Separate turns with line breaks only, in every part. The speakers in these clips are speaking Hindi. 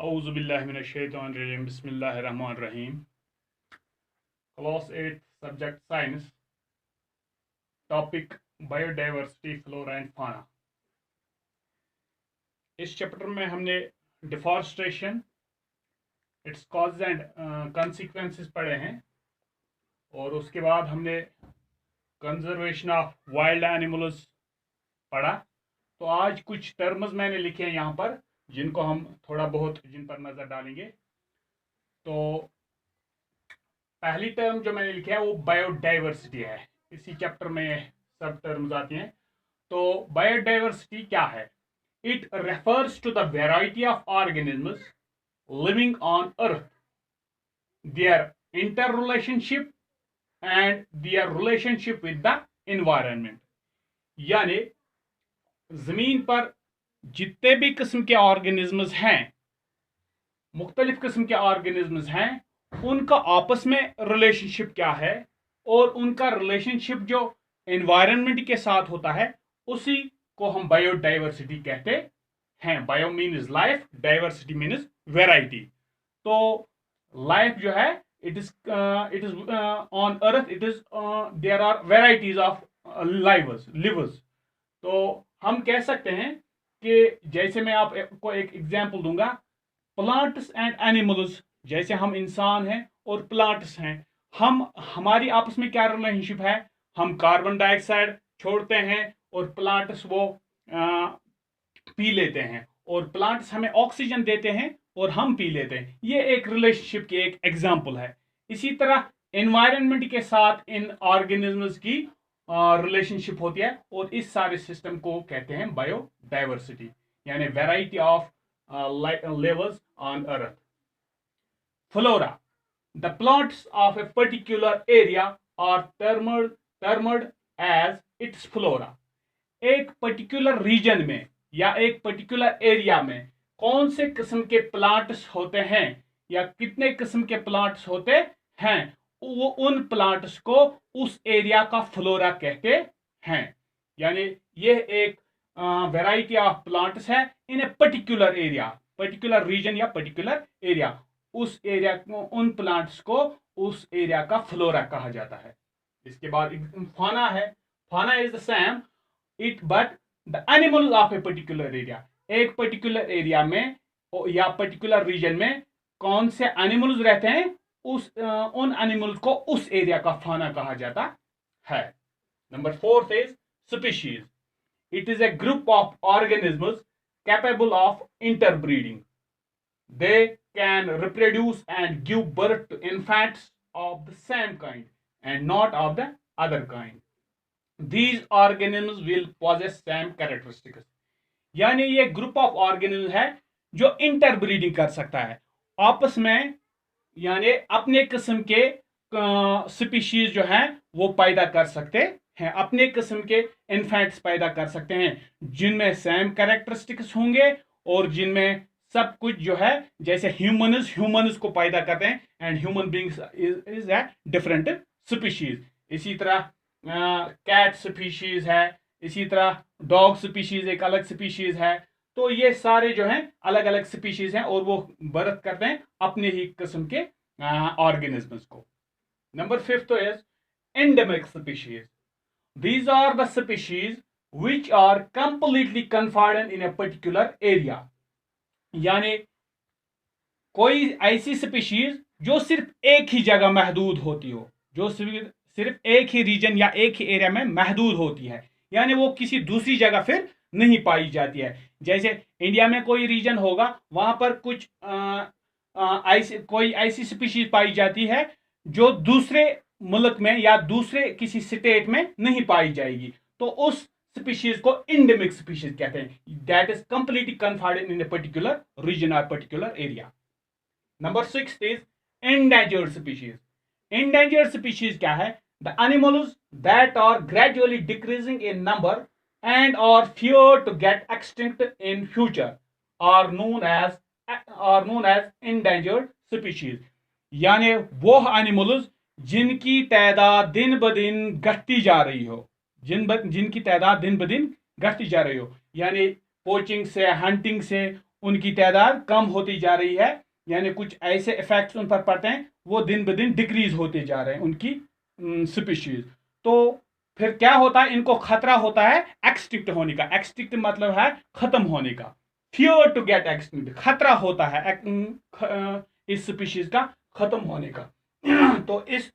औज़ुबिल्लाहिमिनश्शैतानिर्रजीम बिस्मिल्लाहिर्रहमानिर्रहीम। Class 8 subject science, topic biodiversity, flora and फाना। इस चैप्टर में हमने deforestation, it's cause and consequences पढ़े हैं और उसके बाद हमने कंजर्वेशन ऑफ वाइल्ड एनिमल्स पढ़ा। तो आज कुछ टर्म्स मैंने लिखे हैं यहाँ पर जिनको हम थोड़ा बहुत जिन पर नज़र डालेंगे। तो पहली टर्म जो मैंने लिखा है वो बायोडाइवर्सिटी है। इसी चैप्टर में सब टर्म्स आती हैं। तो बायोडाइवर्सिटी क्या है? It refers to the variety of organisms living on earth, their interrelationship and their relationship with the environment. यानी जमीन पर जितने भी किस्म के ऑर्गेनिजम्स हैं, मुख्तलिफ किस्म के ऑर्गेनिजम्स हैं, उनका आपस में रिलेशनशिप क्या है और उनका रिलेशनशिप जो एनवायरनमेंट के साथ होता है उसी को हम बायोडाइवर्सिटी कहते हैं। Bio means life, diversity means variety. तो लाइफ जो है it is on earth, it is there are varieties of livers. तो हम कह सकते हैं कि जैसे मैं आपको एक एग्जांपल दूंगा, प्लांट्स एंड एनिमल्स, जैसे हम इंसान हैं और प्लांट्स हैं, हमारी आपस में क्या रिलेशनशिप है? हम कार्बन डाइऑक्साइड छोड़ते हैं और प्लांट्स वो पी लेते हैं, और प्लांट्स हमें ऑक्सीजन देते हैं और हम पी लेते हैं। ये एक रिलेशनशिप की एक एग्जांपल है। इसी तरह एनवायरनमेंट के साथ इन ऑर्गेनिजम्स की रिलेशनशिप होती है और इस सारे सिस्टम को कहते हैं बायोडाइवर्सिटी, यानी variety of levels on earth. Flora, the plants of a particular area are termed as its flora. एक पर्टिकुलर रीजन में या एक पर्टिकुलर एरिया में कौन से किस्म के प्लांट्स होते हैं या कितने किस्म के प्लांट्स होते हैं, वो उन प्लांट्स को उस एरिया का फ्लोरा कहते हैं। यानी यह एक वैरायटी ऑफ प्लांट्स है in a particular area, particular region या पर्टिकुलर एरिया। उस एरिया को, उन प्लांट्स को उस एरिया का फ्लोरा कहा जाता है। इसके बाद फाना है। फाना is the same it but the animals of A particular area. एक पर्टिकुलर एरिया में या पर्टिकुलर रीजन में कौन से एनिमल्स रहते हैं, उन एनिमल्स को उस एरिया का फाना कहा जाता है। Number 4 is species. It is a group of organisms capable of interbreeding. They can reproduce and give birth to infants of the same kind and not of the other kind. These organisms will possess same characteristics. यानी ये ग्रुप ऑफ ऑर्गेनिज्म है जो इंटरब्रीडिंग कर सकता है आपस में, यानी अपने किस्म के स्पीशीज जो हैं वो पैदा कर सकते हैं, अपने किस्म के इन्फेंट्स पैदा कर सकते हैं जिनमें सेम कैरेक्टरिस्टिक्स होंगे और जिनमें सब कुछ जो है, जैसे ह्यूमन्स को पैदा करते हैं and human beings is a different species. इसी तरह कैट स्पीशीज है, इसी तरह डॉग स्पीशीज एक अलग स्पीशीज है। तो ये सारे जो हैं अलग अलग स्पीशीज हैं और वो बर्थ करते हैं अपने ही किस्म के ऑर्गेनिजम्स को। Number 5 is endemic species. These are the species which are completely confined in a particular area. यानी कोई ऐसी स्पीशीज जो सिर्फ एक ही जगह महदूद होती हो, जो सिर्फ एक ही रीजन या एक ही एरिया में महदूद होती है, यानी वो किसी दूसरी जगह फिर नहीं पाई जाती है। जैसे इंडिया में कोई रीजन होगा, वहां पर कुछ कोई ऐसी स्पीशीज पाई जाती है जो दूसरे मुल्क में या दूसरे किसी स्टेट में नहीं पाई जाएगी, तो उस स्पीशीज को एंडेमिक स्पीशीज कहते हैं। That is completely confined in a particular region और particular area. Number 6 is endangered species. Endangered species क्या है? The animals that are gradually decreasing in number and are fear to get extinct in future are known as endangered species. यानी वो एनिमल्स जिनकी तादाद दिन ब दिन घटती जा रही हो, जिनकी तादाद दिन ब दिन घटती जा रही हो, यानी पोचिंग से, हंटिंग से उनकी तादाद कम होती जा रही है, यानी कुछ ऐसे इफेक्ट्स उन पर पड़ते हैं, वो दिन ब दिन डिक्रीज होते जा रहे हैं उनकी स्पीशीज। तो फिर क्या होता है, इनको खतरा होता है एक्सटिंक्ट होने का। एक्सटिंक्ट मतलब है खत्म होने का, फियर टू गेट एक्सटिंक्ट, खतरा होता है इस स्पीशीज का खत्म होने का। तो इस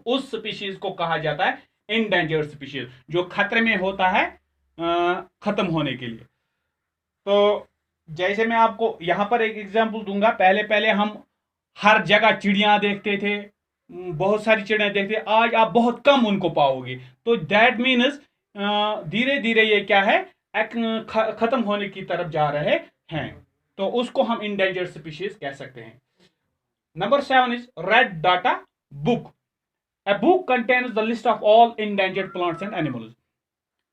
उस स्पीशीज को कहा जाता है इंडेंजर्ड स्पीशीज, जो खतरे में होता है खत्म होने के लिए। तो जैसे मैं आपको यहां पर एक एग्जांपल दूंगा, पहले पहले हम हर जगह चिड़िया देखते थे, बहुत सारी चिड़िया देखते, आज आप बहुत कम उनको पाओगे। तो दैट मीन्स धीरे धीरे ये क्या है, खत्म होने की तरफ जा रहे हैं। तो उसको हम इंडेंजर्ड स्पीशीज कह सकते हैं। Number 7 is red data book. A book contains the list of all endangered plants and animals.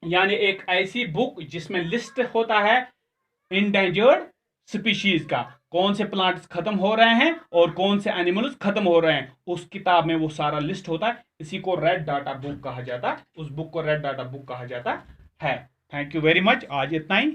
यानी एक ऐसी बुक जिसमें लिस्ट होता है इंडेंजर्ड स्पीशीज का, कौन से प्लांट्स खत्म हो रहे हैं और कौन से एनिमल्स खत्म हो रहे हैं, उस किताब में वो सारा लिस्ट होता है। इसी को रेड डाटा बुक कहा जाता है, उस बुक को रेड डाटा बुक कहा जाता है। थैंक यू वेरी मच, आज इतना ही।